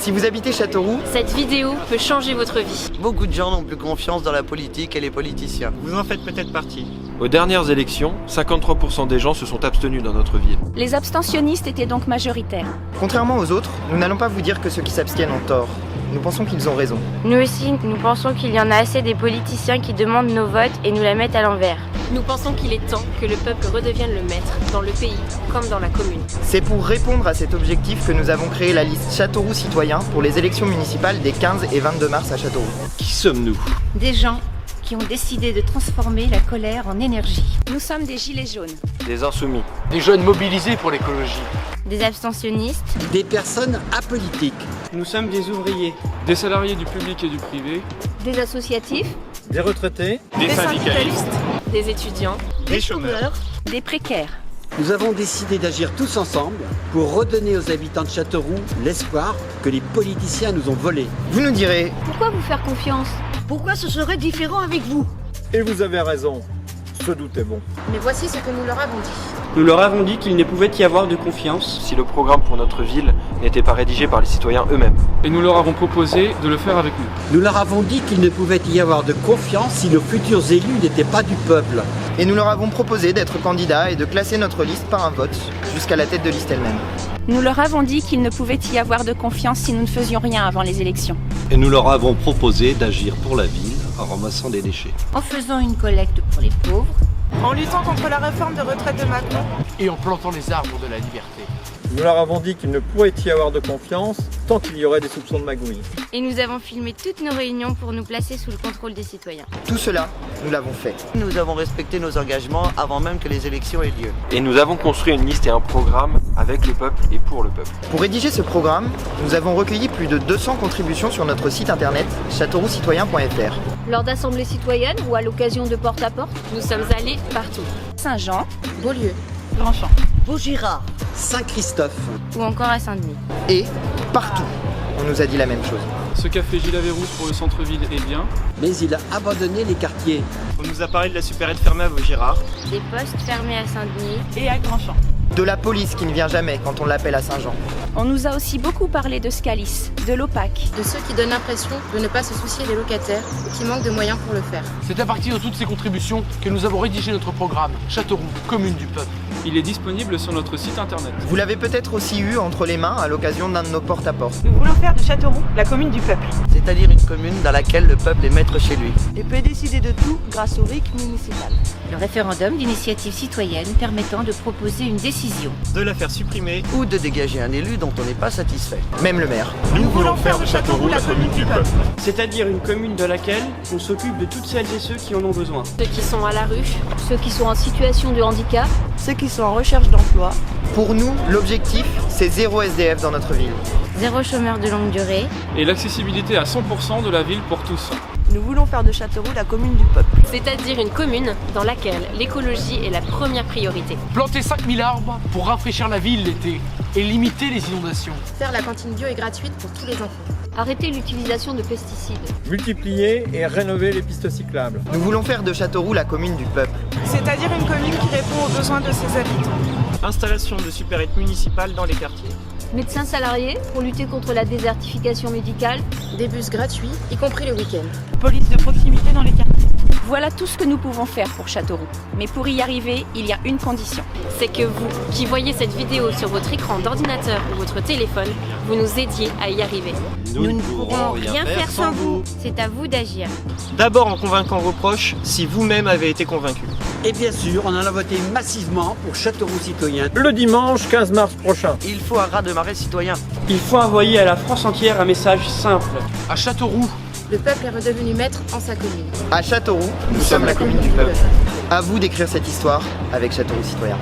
Si vous habitez Châteauroux, cette vidéo peut changer votre vie. Beaucoup de gens n'ont plus confiance dans la politique et les politiciens. Vous en faites peut-être partie. Aux dernières élections, 53% des gens se sont abstenus dans notre ville. Les abstentionnistes étaient donc majoritaires. contrairement aux autres, nous n'allons pas vous dire que ceux qui s'abstiennent ont tort. Nous pensons qu'ils ont raison. Nous aussi, nous pensons qu'il y en a assez des politiciens qui demandent nos votes et nous la mettent à l'envers. Nous pensons qu'il est temps que le peuple redevienne le maître dans le pays comme dans la commune. C'est pour répondre à cet objectif que nous avons créé la liste Châteauroux Citoyens pour les élections municipales des 15 et 22 mars à Châteauroux. Qui sommes-nous? Des gens qui ont décidé de transformer la colère en énergie. Nous sommes des gilets jaunes. Des insoumis. Des jeunes mobilisés pour l'écologie. Des abstentionnistes. Des personnes apolitiques. Nous sommes des ouvriers. Des salariés du public et du privé. Des associatifs. Des retraités. Des syndicalistes. Des étudiants. Des chômeurs. Des précaires. Nous avons décidé d'agir tous ensemble pour redonner aux habitants de Châteauroux l'espoir que les politiciens nous ont volé. Vous nous direz, Pourquoi vous faire confiance? Pourquoi ce serait différent avec vous? Et vous avez raison. Ce doute est bon. Mais voici ce que nous leur avons dit. Nous leur avons dit qu'il ne pouvait y avoir de confiance Si le programme pour notre ville n'était pas rédigé par les citoyens eux-mêmes. Et nous leur avons proposé de le faire avec nous. Nous leur avons dit qu'il ne pouvait y avoir de confiance si nos futurs élus n'étaient pas du peuple. et nous leur avons proposé d'être candidats et de classer notre liste par un vote, jusqu'à la tête de liste elle-même. Nous leur avons dit qu'il ne pouvait y avoir de confiance si nous ne faisions rien avant les élections. Et nous leur avons proposé d'agir pour la ville en ramassant des déchets. En faisant une collecte pour les pauvres. En luttant contre la réforme de retraite de Macron. Et en plantant les arbres de la liberté. Nous leur avons dit qu'il ne pourrait y avoir de confiance tant qu'il y aurait des soupçons de magouille. Et nous avons filmé toutes nos réunions pour nous placer sous le contrôle des citoyens. Tout cela, nous l'avons fait. Nous avons respecté nos engagements avant même que les élections aient lieu. Et nous avons construit une liste et un programme avec le peuple et pour le peuple. Pour rédiger ce programme, nous avons recueilli plus de 200 contributions sur notre site internet châteaurouxcitoyen.fr. Lors d'assemblées citoyennes ou à l'occasion de porte-à-porte, Nous sommes allés partout. Saint-Jean, Beaulieu. Grandchamp. Vaugirard. Saint-Christophe. Ou encore à Saint-Denis. Et partout, on nous a dit la même chose. Ce qu'a fait Gilles Averrousse pour le centre-ville est bien. Mais il a abandonné les quartiers. On nous a parlé de la supérette fermée à Vaugirard. Des postes fermés à Saint-Denis. Et à Grandchamp. De la police qui ne vient jamais quand on l'appelle à Saint-Jean. On nous a aussi beaucoup parlé de Scalis, de l'OPAC. De ceux qui donnent l'impression de ne pas se soucier des locataires ou qui manquent de moyens pour le faire. C'est à partir de toutes ces contributions que nous avons rédigé notre programme Châteauroux, commune du peuple. Il est disponible sur notre site internet. Vous l'avez peut-être aussi eu entre les mains à l'occasion d'un de nos porte-à-porte. Nous voulons faire de Châteauroux la commune du peuple. C'est-à-dire une commune dans laquelle le peuple est maître chez lui. Et peut décider de tout grâce au RIC municipal. Le référendum d'initiative citoyenne permettant de proposer une décision. De la faire supprimer. Ou de dégager un élu dont on n'est pas satisfait. Même le maire. Nous voulons faire de Châteauroux la commune du peuple. C'est-à-dire une commune de laquelle on s'occupe de toutes celles et ceux qui en ont besoin. Ceux qui sont à la rue. Ceux qui sont en situation de handicap. Ceux qui sont en recherche d'emploi. Pour nous, l'objectif, c'est 0 SDF dans notre ville. Zéro chômeur de longue durée. Et l'accessibilité à 100% de la ville pour tous. Nous voulons faire de Châteauroux la commune du peuple. C'est-à-dire une commune dans laquelle l'écologie est la première priorité. Planter 5000 arbres pour rafraîchir la ville l'été et limiter les inondations. Faire la cantine bio et gratuite pour tous les enfants. Arrêter l'utilisation de pesticides. Multiplier et rénover les pistes cyclables. Nous voulons faire de Châteauroux la commune du peuple. C'est-à-dire une commune qui répond aux besoins de ses habitants. Installation de supérettes municipales dans les quartiers. Médecins salariés pour lutter contre la désertification médicale. Des bus gratuits, y compris le week-end. Police de proximité dans les quartiers. Voilà tout ce que nous pouvons faire pour Châteauroux. Mais pour y arriver, il y a une condition. C'est que vous, qui voyez cette vidéo sur votre écran d'ordinateur ou votre téléphone, vous nous aidiez à y arriver. Nous ne pourrons rien faire sans vous. C'est à vous d'agir. D'abord en convainquant vos proches si vous-même avez été convaincu. Et bien sûr, on en a voté massivement pour Châteauroux Citoyen. Le dimanche 15 mars prochain. Il faut un raz-de-marée citoyen. Il faut envoyer à la France entière un message simple. À Châteauroux, Le peuple est redevenu maître en sa commune. À Châteauroux, nous sommes la commune du peuple. À vous d'écrire cette histoire avec Châteauroux Citoyen.